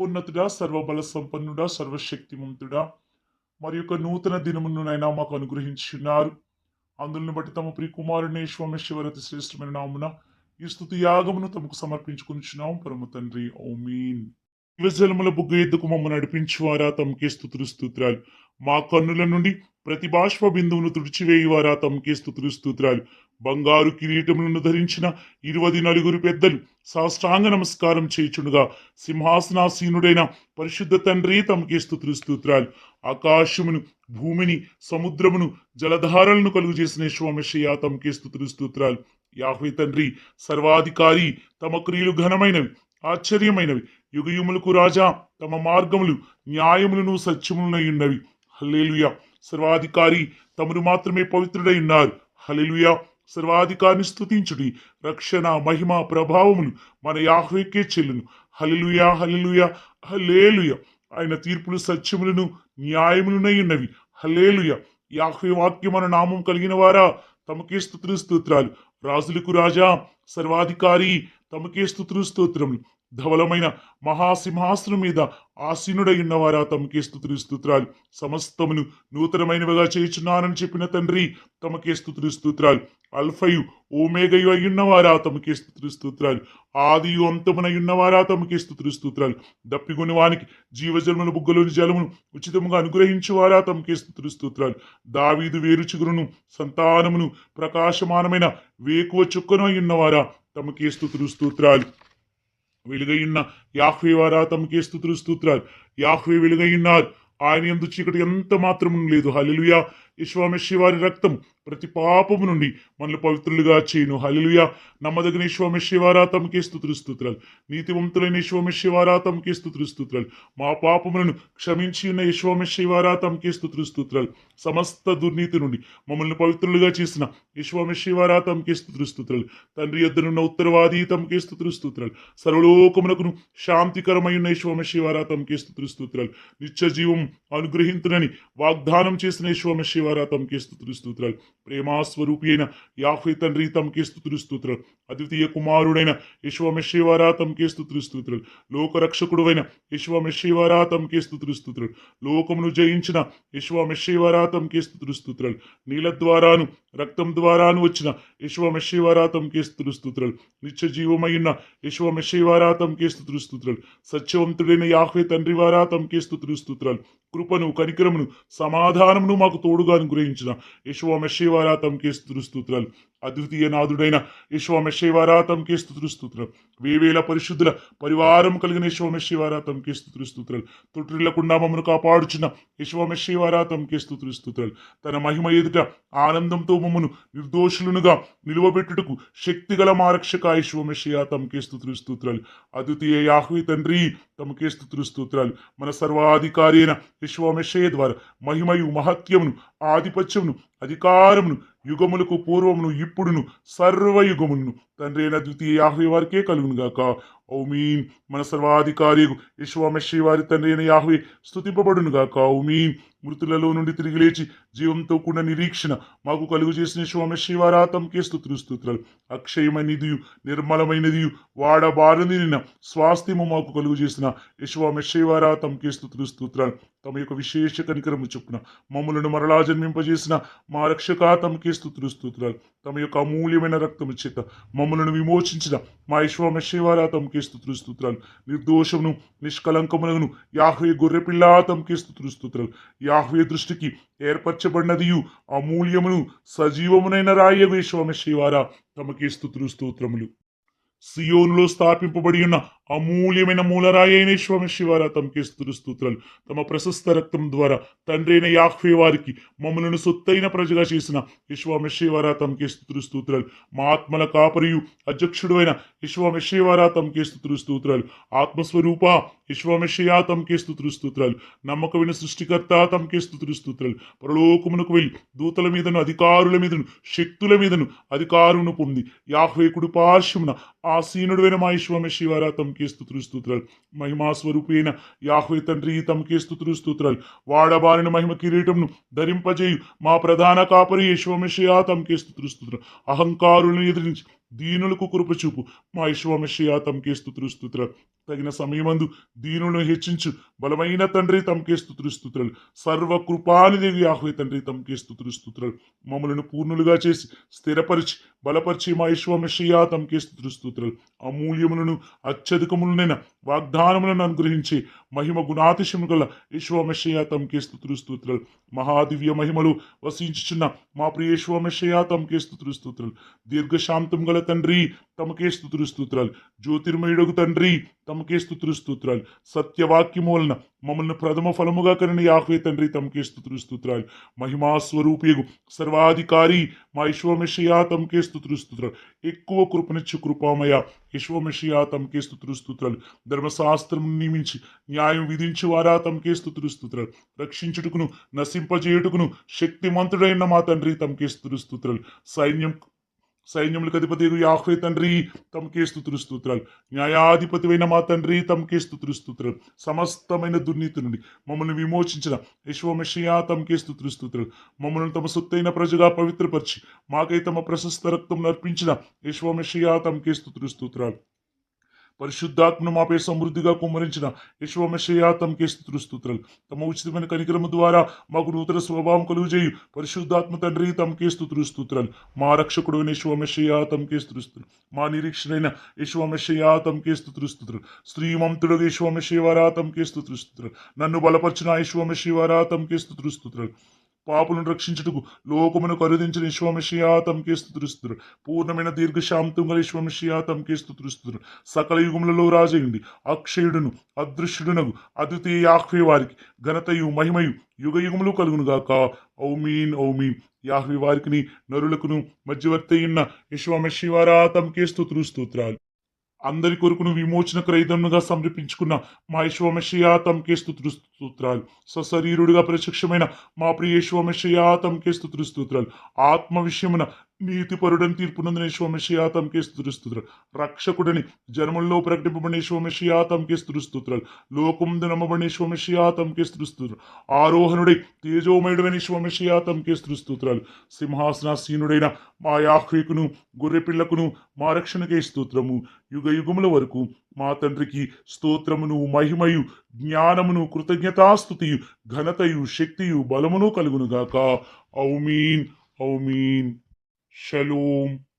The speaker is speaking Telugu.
ఉన్నతుడా, సర్వబల సంపన్నుడా, సర్వశక్తిమంతుడా, మరి యొక్క నూతన దినమునైనా మాకు అనుగ్రహించున్నారు. అందులను బట్టి తమ ప్రియకుమారుని శ్వరతి శ్రేష్టమైన నామున ఈ స్తుతి యాగమును తమకు సమర్పించుకుంటున్నాం పరమ తండ్రి. ఆమేన్. యువజలముల బుగ్గ ఎద్దుకు మమ్మల్ని నడిపించువారా తమకే స్తుతులు స్తోత్రాలు. మా కన్నుల నుండి ప్రతి బాష్ప బిందువును తుడిచివేయువారా తమకే స్తుతులు స్తోత్రాలు. బంగారు కిరీటములను ధరించిన 24 పెద్దలు సాష్టాంగ నమస్కారం చేయుచుండగా సింహాసనాసీనుడైన పరిశుద్ధ తండ్రి తమకే స్తుతులు స్తోత్రాలు. ఆకాశమును, భూమిని, సముద్రమును, జలధారలను కలుగు చేసిన యెహోవా తమకే స్తుతులు స్తోత్రాలు. యాహ్వే తండ్రి సర్వాధికారి, తమ క్రియలు ఘనమైనవి, ఆశ్చర్యమైనవి. యుగయుములకు రాజా, తమ మార్గములు న్యాయములను సత్యములనై ఉన్నవి. హల్లెలూయా. సర్వాధికారి తమను మాత్రమే పవిత్రుడై ఉన్నారు. హల్లెలూయా. సర్వాధికారిని స్తుతించుడి. రక్షణ, మహిమ, ప్రభావములు మన యాహ్వేకే చెల్లును. హల్లెలూయా, హల్లెలూయా, హల్లెలూయా. ఆయన తీర్పులు సత్యములను న్యాయములనై ఉన్నవి. హల్లెలూయా. యాహ్వే వాక్యం అన్న నామం కలిగిన వారా తమకే స్తుతులు స్తోత్రాలు. రాజులకు రాజా, సర్వాధికారి తమకే స్తుతులు స్తోత్రములు. ధవలమైన మహాసింహాసనం మీద ఆసీనుడై ఉన్నవారా తమకే స్తుతులు స్తోత్రాలు. సమస్తమును నూతనమైనవిగా చేయుచున్నానని చెప్పిన తండ్రి తమకే స్తుతులు స్తోత్రాలు. అల్ఫయు ఓమేగయు అయ్యున్నవారా తమకే స్తుతులు స్తోత్రాలు. ఆదియు అంతమునై ఉన్నవారా తమకే స్తుతులు స్తోత్రాలు. దప్పిగొని వానికి జీవజలముల బుగ్గలోని జలమును ఉచితముగా అనుగ్రహించువారా తమకే స్తుతులు స్తోత్రాలు. దావీదు వేరు చిగురును, సంతానమును, ప్రకాశమానమైన వేకువ చుక్కను అయ్యున్నవారా తమకే స్తుతులు స్తోత్రాలు. వెలుగైయున్న యాహ్వే వారా తమకే స్తుతులు స్తోత్రాలు. యాహ్వే వెలుగైయున్నారు, ఆయన యందు చీకటి ఎంత మాత్రము లేదు. హల్లెలూయా. యెహోవా వారి రక్తం ప్రతి పాపము నుండి మనల్ని పవిత్రులుగా చేయును. హల్లెలూయా. నమ్మదగిన యెహోవా వారా తమకే స్తుతులు స్తోత్రాలు. నీతివంతులైన యెహోవా వారా తమకే స్తుతులు స్తోత్రాలు. మా పాపములను క్షమించి ఉన్న యెహోవా వారా తమకే స్తుతులు స్తోత్రాలు. సమస్త దుర్నీతి నుండి మమ్మల్ని పవిత్రులుగా చేసిన యెహోవా వారా తమకే స్తుతులు స్తోత్రాలు. తండ్రి యొద్దనున్న ఉత్తరవాది తమకే స్తుతులు స్తోత్రాలు. సర్వలోకమునకును శాంతికరమైన యెహోవా వారా తమకే స్తుతులు స్తోత్రాలు. నిత్య జీవం అనుగ్రహింతునని వాగ్దానం చేసిన యెహోవా వారా తమకే స్తుతులు స్తోత్రాలు. ప్రేమాస్వరూపి అయిన యాహ్వే తండ్రి తమకే స్తుతులు స్తోత్రాలు. అద్వితీయ కుమారుడైన యెహోవా వారా తమకే స్తుతులు స్తోత్రాలు. లోకరక్షకుడైన యెహోవా వారా తమకే స్తుతులు స్తోత్రాలు. లోకమును జయించిన యెహోవా వారా తమకే స్తుతులు స్తోత్రాలు. నీళ్ళ ద్వారాను రక్తం ద్వారాను వచ్చిన యెహోవా వారా తమకే స్తుతులు స్తోత్రాలు. నిత్య జీవమైన యెహోవా వారా తమకే స్తుతులు స్తోత్రాలు. సత్యవంతుడైన యాహ్వే తండ్రి వారా తమకే స్తుతులు స్తోత్రాలు. కృపను, కనికరమును, సమాధానమును మాకు తోడుగా అనుగ్రహించిన యెహోవా వారా తమకే స్తుతులు స్తోత్రాలు. అద్వితీయ నాథుడైన యెహోవా వారా తమకే స్తుతులు స్తోత్రాలు. వేవేల పరిశుద్ధుల పరివారం కలిగిన యెహోవా వారా తమకే స్తుతులు స్తోత్రాలు. తొట్టిల్లకుండా మమ్మను కాపాడుచున్న యెహోవా వారా తమకే స్తుతులు స్తోత్రాలు. తన మహిమ ఎదుట ఆనందంతో మమ్మను నిర్దోషులునుగా నిలువబెట్టుటకు శక్తిగల మా రక్షక యెహోవా తమకే స్తుతులు స్తోత్రాలు. అద్వితీయ యాహ్వే తండ్రి తమకే స్తుతులు స్తోత్రాలు. మన సర్వాధికారి అయిన యెహోవా ద్వారా మహిమయు, మహత్యమును, ఆధిపత్యమును, అధికారమును యుగములకు పూర్వమును ఇప్పుడును సర్వయుగమును తండ్రి అయిన ద్వితీయ యాహ్వే వారికే కలుగును గాక. ఔమీన్. మన సర్వాధికారి యెహోవా వారి తండ్రి అయిన యాహ్వే స్తుతింపబడును గాక. ఔమీన్. మృతులలో నుండి తిరిగి లేచి జీవంతో కూడిన నిరీక్షణ మాకు కలుగు చేసిన యెహోవా వారా తమకే స్తుతులు స్తోత్రాలు. అక్షయమైనదియు, నిర్మలమైనదియు, వాడబారనిన స్వాస్థ్యము మాకు కలుగు చేసిన యెహోవా వారా తమకే స్తుతులు స్తోత్రాలు. తమ యొక్క విశేష కనికరము చొప్పున మమ్మలను మరలా జన్మింపజేసిన మా రక్షక తమకే స్తుతులు స్తోత్రాలు. తమ యొక్క అమూల్యమైన రక్తము చేత మమ్మలను విమోచించిన మా యెహోవా వారా తమకే స్తుతులు స్తోత్రాలు. నిర్దోషమును, నిష్కలంకమునను యాహ్వే గొర్రెపిల్ల తమకే స్తుతులు స్తోత్రాలు. యాహ్వే దృష్టికి ఏర్పరచబడినదియు అమూల్యమును సజీవమునైన రాయగు యెహోవా వారా తమకే స్తుతులు స్తోత్రములు. సియోనులో స్థాపింపబడి ఉన్న అమూల్యమైన మూలరాయి అయిన యెహోవా వారా తమకే స్తుతులు స్తోత్రాలు. తమ ప్రశస్త రక్తం ద్వారా తండ్రి అయిన యాహ్వే వారికి మమ్మలను సొత్తైన ప్రజగా చేసిన యెహోవా వారా తమకే స్తుతులు స్తోత్రాలు. మా ఆత్మల కాపరియు అధ్యక్షుడు అయిన యెహోవా వారా తమకే స్తుతులు స్తోత్రాలు. ఆత్మస్వరూప యెహోవా తమకే స్తుతులు స్తోత్రాలు. నమ్మకమైన సృష్టికర్త తమకే స్తుతులు స్తోత్రాలు. పరలోకమునకు వెళ్ళి దూతల మీదను, అధికారుల మీదను, శక్తుల మీదను అధికారమును పొంది యాహ్వే కుడి పార్శ్వమున ఆసీనుడైన మా యెహోవా వారా తమకే స్తుతులు స్తోత్రాలు. మహిమా స్వరూపి అయిన యాహ్వే తండ్రి తమకే స్తుతులు స్తోత్రాలు. వాడబారిన మహిమ కిరీటమును ధరింపజేయు మా ప్రధాన కాపరి యెహోవా తమకే స్తుతులు స్తోత్రాలు. అహంకారులను ఎదిరించి దీనులకు కృప చూపు మా యెషువా తమకే స్తుతులు తగిన సమయమందు దీనులను హెచ్చించు బలమైన తండ్రి తమకే స్తుతులు సర్వ కృపానిదేవి యాహోవే తండ్రి తమకే స్తుతులు మమ్మలను పూర్ణులుగా చేసి స్థిరపరిచి బలపరిచి మా యెషువా తమకే స్తుతులు అమూల్యములను అత్యధికములనైన వాగ్దానములను అనుగ్రహించి మహిమ గుణాతిశము గల యెషువా తమకే స్తుతులు మహాదివ్య మహిమలు వసించుచున్న మా ప్రియ యెషువా తమకే స్తుతులు దీర్ఘశాంతం గల తండ్రి తమకే స్తుతులు జ్యోతిర్మయుడగు తండ్రి తమకే స్తుతులు సత్యవాక్యము వలన మమ్మల్ని ప్రథమ ఫలముగా కరిని యాహోవే తండ్రి తమకే స్తుతులు మహిమా స్వరూపియగు సర్వాధికారి మా యెషువా తమకే స్తుతులు ఎక్కువ కృపనిచ్చు కృపామయ యెషువా తమకే స్తుతులు ధర్మశాస్త్రం నియమించి న్యాయం విధించి వారా తమకే స్తుతులు రక్షించుటకును నశింపజేయుటకును శక్తిమంతుడైన మా తండ్రి తమకే స్తుతులు సైన్యములకు అధిపతి యాహోవే తండ్రి తమకే స్తుతులు న్యాయాధిపతివైన మా తండ్రి తమకే స్తుతులు సమస్తమైన దుర్నీతి నుండి మమ్మల్ని విమోచించిన యెషువా తమకే స్తుతులు మమ్మల్ని తమ సొత్తైన ప్రజగా పవిత్రపరిచి మాకై తమ ప్రశస్త రక్తం అర్పించిన యెషువా తమకే స్తుతులు పరిశుద్ధాత్మను మాపై సమృద్ధిగా కుమ్మరించిన యెషువా తమకే స్తుతులు తమ ఉచితమైన కనికరము ద్వారా మాకు నూతన స్వభావం కలుగుజేయు పరిశుద్ధాత్మ తండ్రి తమకే స్తుతులు మా రక్షకుడు యెషువా తమకే స్తుతులు మా నిరీక్షణైన యెషువా తమకే స్తుతులు శ్రీమంతుడు యెషువా తమకే స్తుతులు నన్ను బలపరిచిన యెషువా తమకే స్తుతులు పాపులను రక్షించుటకు లోకమును కరుదించిన యెషువా తమకే స్తుతులు పూర్ణమైన దీర్ఘశాంతం గల యెషువా తమకే స్తుతులు సకల యుగములలో రాజయుండి అక్షయుడును అదృశ్యుడునగు అద్వితీయ యాహోవే వారికి ఘనతయు మహిమయు యుగ యుగములు కలుగునుగాక ఔమీన్ ఔమీన్ యాహోవే వారికిని నరులకును మధ్యవర్తి అయిన యెషువా తమకే స్తోత్రాలు అందరి కొరకును విమోచన క్రైదముగా సమర్పించుకున్న మా యెషువా తమకే స్తోత్రాలు సశరీరుడిగా ప్రత్యక్షమైన మా ప్రియ యెషువా తమకే స్తోత్రాలు ఆత్మ విషయమున నీతిపరుడని తీర్పునందున యెషువా తమకే స్తుతులు రక్షకుడని జన్మల్లో ప్రకటింపబడిన యెషువా తమకే స్తుతులు లోకముందు నమ్మబడిన యెషువా తమకే స్తుతులు ఆరోహణుడై తేజోమయుడైన యెషువా తమకే స్తుతులు సింహాసనాసీనుడైన మా యాహోవేకును గొర్రెపిల్లకును మా రక్షణకే స్తోత్రము యుగ యుగముల వరకు మా తండ్రికి స్తోత్రమును మహిమయు జ్ఞానమును కృతజ్ఞతాస్తుతియు ఘనతయు శక్తియు బలమును కలుగునుగాక ఔమీన్ ఔమీన్ Shalom.